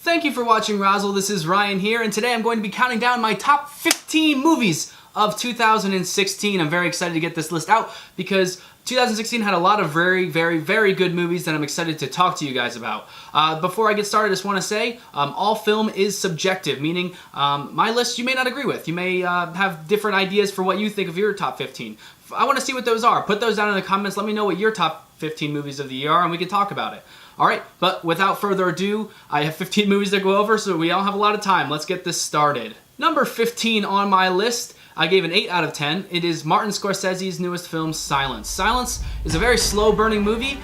Thank you for watching Razzle. This is Ryan here, and today I'm going to be counting down my top 15 movies of 2016. I'm very excited to get this list out because 2016 had a lot of very good movies that I'm excited to talk to you guys about. Before I get started, I just want to say all film is subjective, meaning my list you may not agree with. You may have different ideas for what you think of your top 15. I want to see what those are. Put those down in the comments. Let me know what your top 15 movies of the year are, and we can talk about it. Alright, but without further ado, I have 15 movies to go over, so we all have a lot of time. Let's get this started. Number 15 on my list, I gave an 8 out of 10. It is Martin Scorsese's newest film, Silence. Silence is a very slow-burning movie.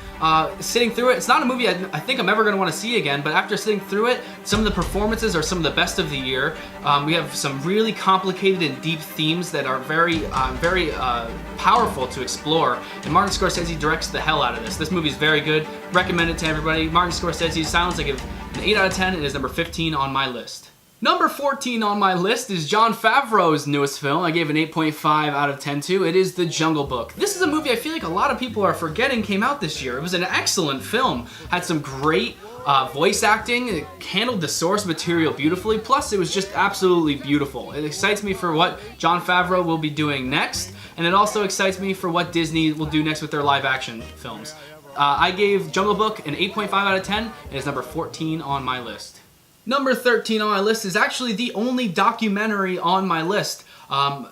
Sitting through it, it's not a movie I think I'm ever going to want to see again, but after sitting through it, some of the performances are some of the best of the year. We have some really complicated and deep themes that are very powerful to explore, and Martin Scorsese directs the hell out of this. This movie is very good. Recommend it to everybody. Martin Scorsese's Silence, I give an 8 out of 10. It is number 15 on my list. Number 14 on my list is Jon Favreau's newest film. I gave an 8.5 out of 10 to. It is The Jungle Book. This is a movie I feel like a lot of people are forgetting came out this year. It was an excellent film. Had some great voice acting. It handled the source material beautifully. Plus, it was just absolutely beautiful. It excites me for what Jon Favreau will be doing next, and it also excites me for what Disney will do next with their live-action films. I gave Jungle Book an 8.5 out of 10. It is number 14 on my list. Number 13 on my list is actually the only documentary on my list.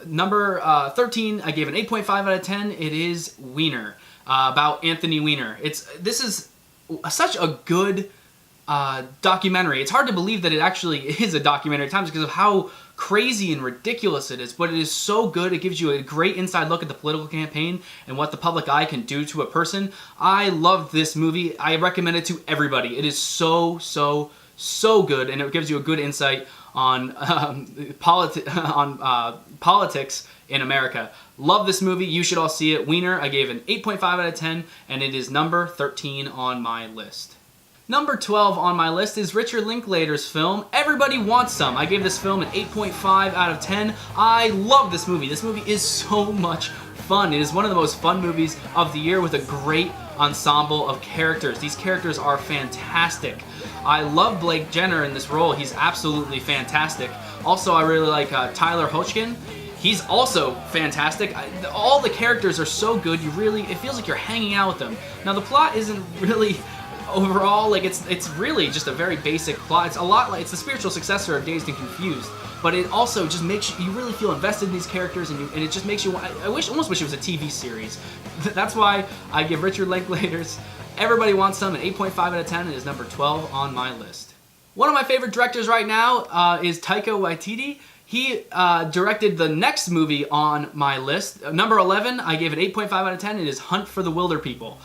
Number 13, I gave an 8.5 out of 10. It is Weiner, about Anthony Weiner. This is such a good documentary. It's hard to believe that it actually is a documentary at times because of how crazy and ridiculous it is, but it is so good. It gives you a great inside look at the political campaign and what the public eye can do to a person. I loved this movie. I recommend it to everybody. It is so good, and it gives you a good insight on politics in America. Love this movie. You should all see it. Weiner, I gave an 8.5 out of 10, and it is number 13 on my list. Number 12 on my list is Richard Linklater's film, Everybody Wants Some. I gave this film an 8.5 out of 10. I love this movie. This movie is so much fun. It is one of the most fun movies of the year with a great ensemble of characters. These characters are fantastic. I love Blake Jenner in this role. He's absolutely fantastic. Also, I really like Tyler Hoechlin. He's also fantastic. All the characters are so good. It feels like you're hanging out with them. Now, the plot isn't really overall, like, it's really just a very basic plot. It's a lot like, it's the spiritual successor of Dazed and Confused, but it also just makes you really feel invested in these characters, and it just makes you, I almost wish it was a TV series. That's why I give Richard Linklater's Everybody Wants Some an 8.5 out of 10. It is number 12 on my list. One of my favorite directors right now is Taika Waititi. He directed the next movie on my list. Number 11, I gave it 8.5 out of 10. It is Hunt for the Wilder People.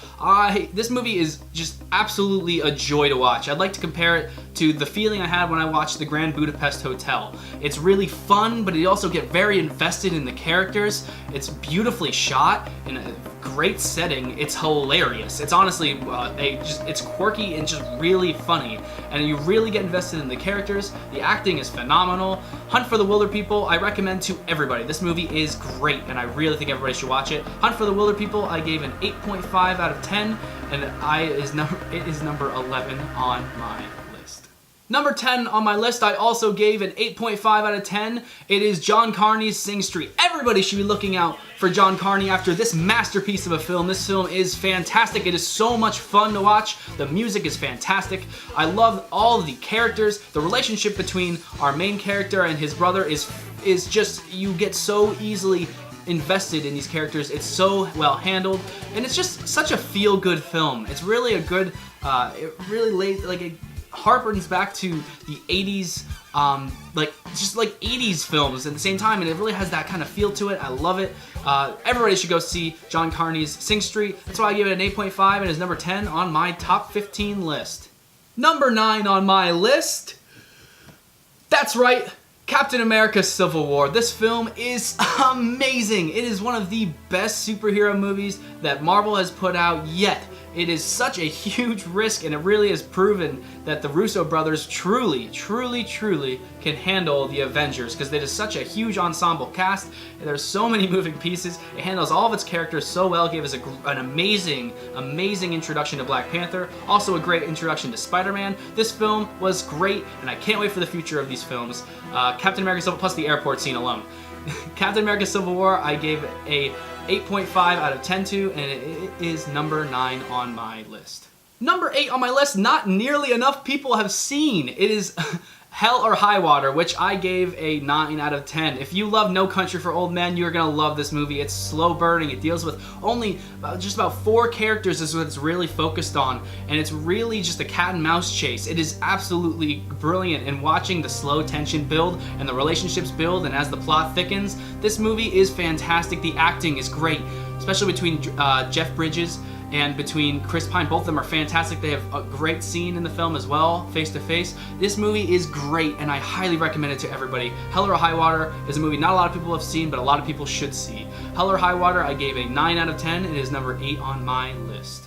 This movie is just absolutely a joy to watch. I'd like to compare it to the feeling I had when I watched The Grand Budapest Hotel. It's really fun, but you also get very invested in the characters. It's beautifully shot in a great setting. It's hilarious. It's honestly, it's quirky and just really funny. And you really get invested in the characters. The acting is phenomenal. Hunt for the Wilder People, I recommend to everybody. This movie is great, and I really think everybody should watch it. Hunt for the Wilder People, I gave an 8.5 out of 10, and it is number 11 on my list. Number 10 on my list, I also gave an 8.5 out of 10. It is John Carney's Sing Street. Everybody should be looking out for John Carney after this masterpiece of a film. This film is fantastic. It is so much fun to watch. The music is fantastic. I love all of the characters. The relationship between our main character and his brother is just, you get so easily invested in these characters. It's so well handled, and it's just such a feel-good film. It's really a good, it really lays, like, it harpens back to the 80s, like 80s films at the same time, and it really has that kind of feel to it. I love it. Everybody should go see John Carney's Sing Street. That's why I give it an 8.5, and it's number 10 on my top 15 list. Number 9 on my list, that's right, Captain America Civil War. This film is amazing. It is one of the best superhero movies that Marvel has put out yet. It is such a huge risk, and it really has proven that the Russo brothers truly can handle the Avengers, because it is such a huge ensemble cast. There's so many moving pieces. It handles all of its characters so well. It gave us an amazing introduction to Black Panther. Also a great introduction to Spider-Man. This film was great, and I can't wait for the future of these films. Captain America Civil, plus the airport scene alone. Captain America Civil War, I gave a 8.5 out of 10 to, and it is number 9 on my list. Number 8 on my list, not nearly enough people have seen. It is Hell or High Water, which I gave a 9 out of 10. If you love No Country for Old Men, you're gonna love this movie. It's slow burning. It deals with only just about 4 characters is what it's really focused on, and it's really just a cat and mouse chase. It is absolutely brilliant, and watching the slow tension build and the relationships build, and as the plot thickens, this movie is fantastic. The acting is great, especially between Jeff Bridges and between Chris Pine. Both of them are fantastic. They have a great scene in the film as well, face to face. This movie is great, and I highly recommend it to everybody. Hell or High Water is a movie not a lot of people have seen, but a lot of people should see. Hell or High Water, I gave a 9 out of 10. It is number 8 on my list.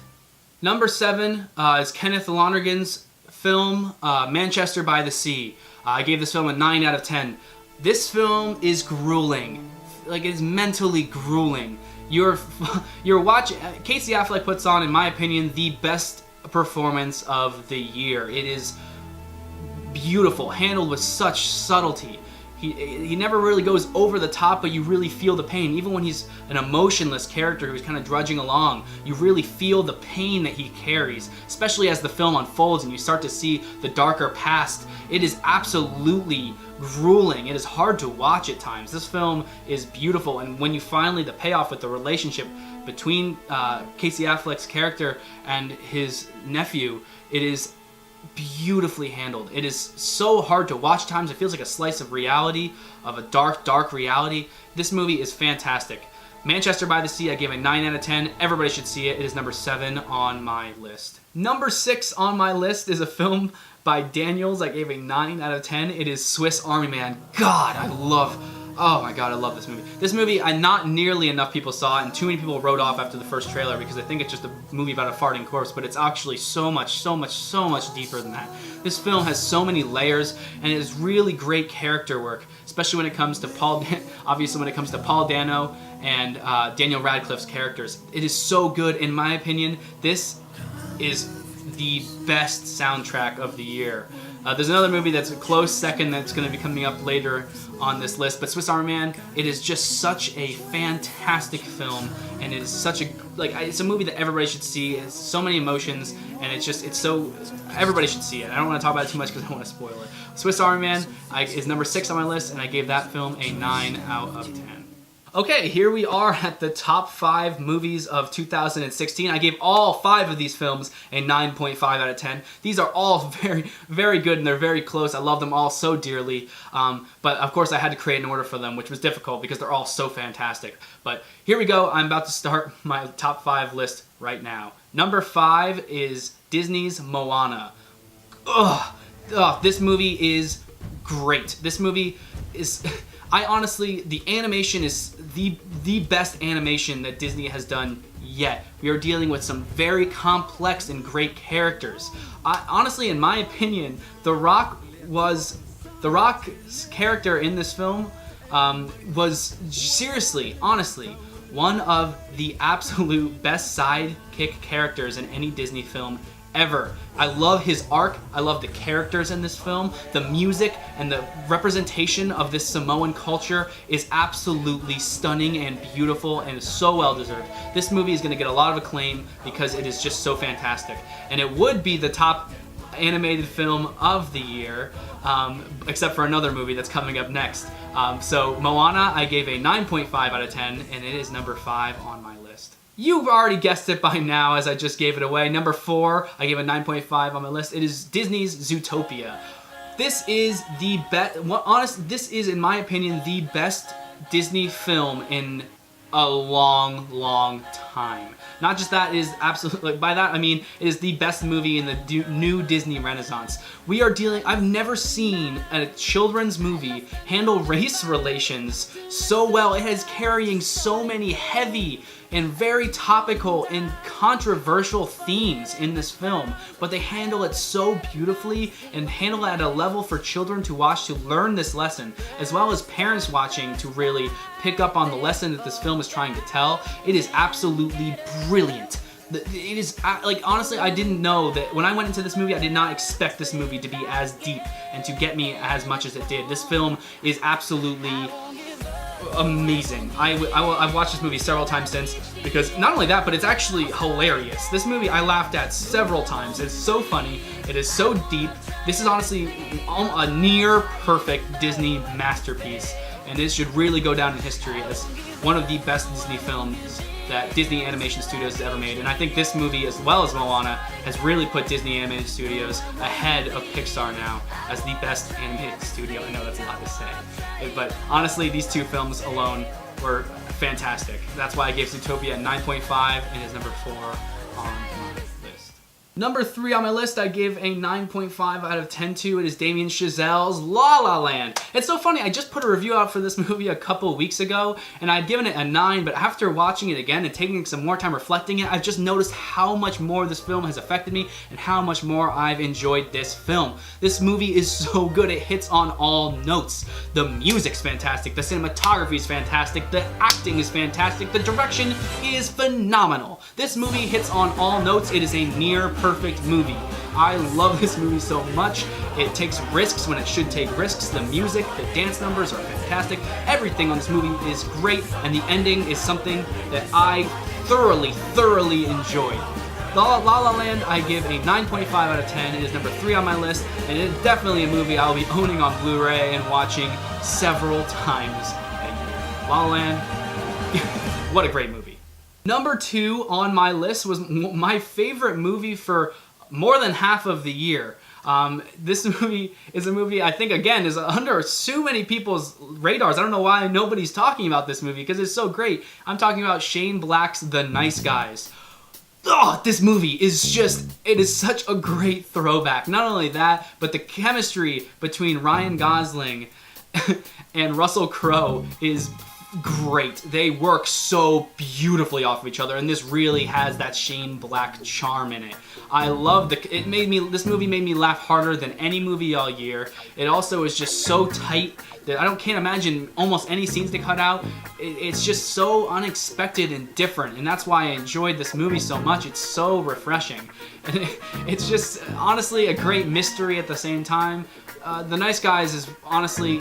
Number 7 is Kenneth Lonergan's film, Manchester by the Sea. I gave this film a 9 out of 10. This film is grueling. Like, it's mentally grueling. You're watching. Casey Affleck puts on, in my opinion, the best performance of the year. It is beautiful, handled with such subtlety. He never really goes over the top, but you really feel the pain. Even when he's an emotionless character who's kind of drudging along, you really feel the pain that he carries, especially as the film unfolds and you start to see the darker past. It is absolutely grueling. It is hard to watch at times. This film is beautiful, and when you finally, the payoff with the relationship between Casey Affleck's character and his nephew, it is beautifully handled. It is so hard to watch at times. It feels like a slice of reality, of a dark reality. This movie is fantastic. Manchester by the Sea, I gave a 9 out of 10. Everybody should see it. It is number 7 on my list. Number 6 on my list is a film by Daniels. I gave a 9 out of 10. It is Swiss Army Man. God, oh my god, I love this movie. This movie, not nearly enough people saw it, and too many people wrote off after the first trailer because they think it's just a movie about a farting corpse, but it's actually so much deeper than that. This film has so many layers, and it is really great character work, especially when it comes to obviously when it comes to Paul Dano and Daniel Radcliffe's characters. It is so good. In my opinion, this is the best soundtrack of the year. There's another movie that's a close second that's going to be coming up later on this list, but Swiss Army Man, it is just such a fantastic film, and it is such it's a movie that everybody should see. It has so many emotions, and everybody should see it. I don't want to talk about it too much because I don't want to spoil it. Swiss Army Man is number 6 on my list, and I gave that film a 9 out of 10. Okay, here we are at the top 5 movies of 2016. I gave all 5 of these films a 9.5 out of 10. These are all very good, and they're very close. I love them all so dearly. But of course I had to create an order for them, which was difficult because they're all so fantastic. But here we go. I'm about to start my top 5 list right now. Number 5 is Disney's Moana. This movie is great. This movie is... the animation is the best animation that Disney has done yet. We are dealing with some very complex and great characters. Honestly, in my opinion, The Rock's character in this film was seriously, honestly, one of the absolute best sidekick characters in any Disney film ever. I love his arc. I love the characters in this film. The music and the representation of this Samoan culture is absolutely stunning and beautiful and so well deserved. This movie is going to get a lot of acclaim because it is just so fantastic. And it would be the top animated film of the year, except for another movie that's coming up next. So Moana, I gave a 9.5 out of 10, and it is number 5 on my list. You've already guessed it by now as I just gave it away. Number 4, I gave a 9.5 on my list. It is Disney's Zootopia. This is the best, this is, in my opinion, the best Disney film in a long time. Not just that, it is absolutely, by that I mean it is the best movie in the new Disney Renaissance. I've never seen a children's movie handle race relations so well. It is carrying so many heavy and very topical and controversial themes in this film, but they handle it so beautifully and handle it at a level for children to watch to learn this lesson, as well as parents watching to really pick up on the lesson that this film is trying to tell. It is absolutely brilliant. It is, like, honestly, I didn't know that when I went into this movie, I did not expect this movie to be as deep and to get me as much as it did. This film is absolutely amazing. I've watched this movie several times since, because not only that, but it's actually hilarious. This movie I laughed at several times. It's so funny. It is so deep. This is honestly a near perfect Disney masterpiece, and it should really go down in history as one of the best Disney films that Disney Animation Studios has ever made. And I think this movie, as well as Moana, has really put Disney Animation Studios ahead of Pixar now as the best animated studio. I know that's a lot to say, but honestly, these two films alone were fantastic. That's why I gave Zootopia a 9.5 and is number 4 on my list. Number 3 on my list, I give a 9.5 out of 10 to. It is Damien Chazelle's La La Land. It's so funny, I just put a review out for this movie a couple weeks ago, and I'd given it a 9, but after watching it again and taking some more time reflecting it, I've just noticed how much more this film has affected me and how much more I've enjoyed this film. This movie is so good, it hits on all notes. The music's fantastic, the cinematography is fantastic, the acting is fantastic, the direction is phenomenal. This movie hits on all notes. It is a near perfect movie. I love this movie so much. It takes risks when it should take risks. The music, the dance numbers are fantastic. Everything on this movie is great, and the ending is something that I thoroughly enjoyed. La La Land, I give a 9.5 out of 10. It is number 3 on my list, and it is definitely a movie I'll be owning on Blu-ray and watching several times a year. La La Land, what a great movie. Number 2 on my list was my favorite movie for more than half of the year. This movie is a movie I think, again, is under so many people's radars. I don't know why nobody's talking about this movie, because it's so great. I'm talking about Shane Black's The Nice Guys. Oh, this movie is just, it is such a great throwback. Not only that, but the chemistry between Ryan Gosling and Russell Crowe is great. They work so beautifully off of each other, and this really has that Shane Black charm in it. I love this movie made me laugh harder than any movie all year. It also is just so tight that can't imagine almost any scenes to cut out. It's just so unexpected and different, and that's why I enjoyed this movie so much. It's so refreshing. And it's just honestly a great mystery at the same time. The Nice Guys is honestly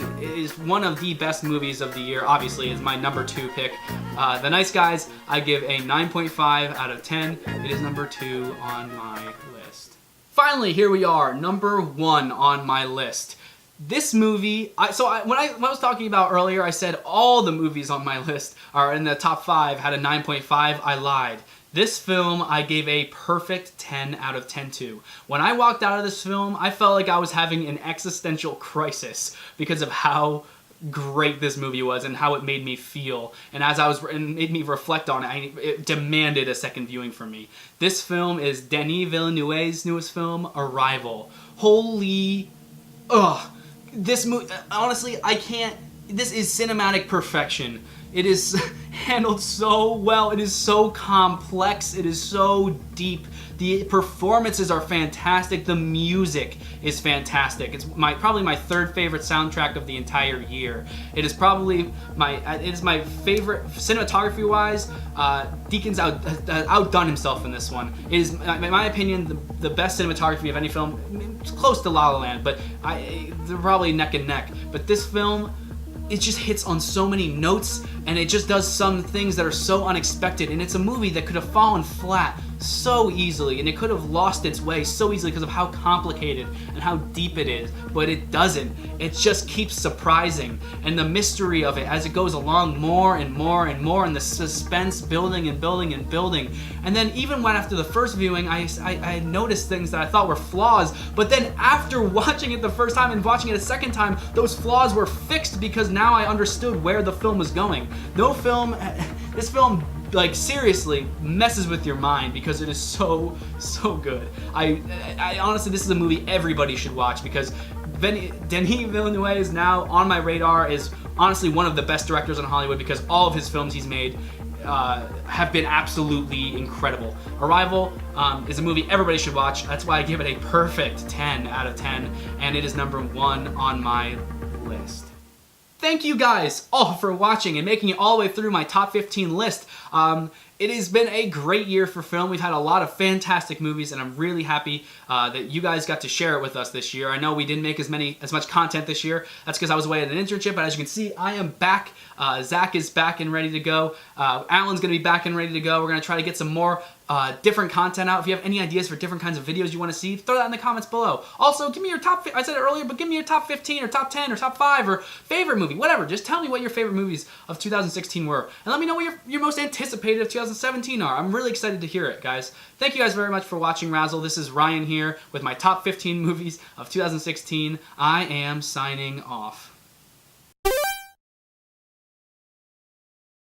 one of the best movies of the year. Obviously, it's my number 2 pick. The Nice Guys, I give a 9.5 out of 10. It is number 2 on my list. Finally, here we are, number 1 on my list. This movie, when I was talking about earlier, I said all the movies on my list are in the top 5 had a 9.5. I lied. This film, I gave a perfect 10 out of 10 to. When I walked out of this film, I felt like I was having an existential crisis because of how great this movie was and how it made me feel. And it made me reflect on it, it demanded a second viewing from me. This film is Denis Villeneuve's newest film, Arrival. This movie, honestly, this is cinematic perfection. It is handled so well. It is so complex. It is so deep. The performances are fantastic. The music is fantastic. It's probably my 3rd favorite soundtrack of the entire year. It is probably my favorite cinematography-wise. Deacon's outdone himself in this one. It is, in my opinion, the best cinematography of any film. It's close to La La Land, but they're probably neck and neck. But this film, it just hits on so many notes, and it just does some things that are so unexpected, and it's a movie that could have fallen flat so easily, and it could have lost its way so easily because of how complicated and how deep it is, but it doesn't. It just keeps surprising, and the mystery of it as it goes along more and more and more, and the suspense building and building and building. And then even when after the first viewing, I noticed things that I thought were flaws, but then after watching it the first time and watching it a second time, those flaws were fixed because now I understood where the film was going. This film, like, seriously messes with your mind because it is so good. I honestly, this is a movie everybody should watch because Denis Villeneuve is now on my radar as honestly one of the best directors in Hollywood because all of his films he's made have been absolutely incredible. Arrival is a movie everybody should watch. That's why I give it a perfect 10 out of 10, and it is number 1 on my list. Thank you guys all for watching and making it all the way through my top 15 list. It has been a great year for film. We've had a lot of fantastic movies, and I'm really happy that you guys got to share it with us this year. I know we didn't make as much content this year. That's because I was away at an internship, but as you can see, I am back. Zach is back and ready to go. Alan's going to be back and ready to go. We're going to try to get some more different content out. If you have any ideas for different kinds of videos you want to see, throw that in the comments below. Also, give me your top, I said it earlier, but give me your top 15 or top 10 or top 5 or favorite movie, whatever. Just tell me what your favorite movies of 2016 were. And let me know what your most anticipated of 2017 are. I'm really excited to hear it, guys. Thank you guys very much for watching Razzle. This is Ryan here with my top 15 movies of 2016. I am signing off.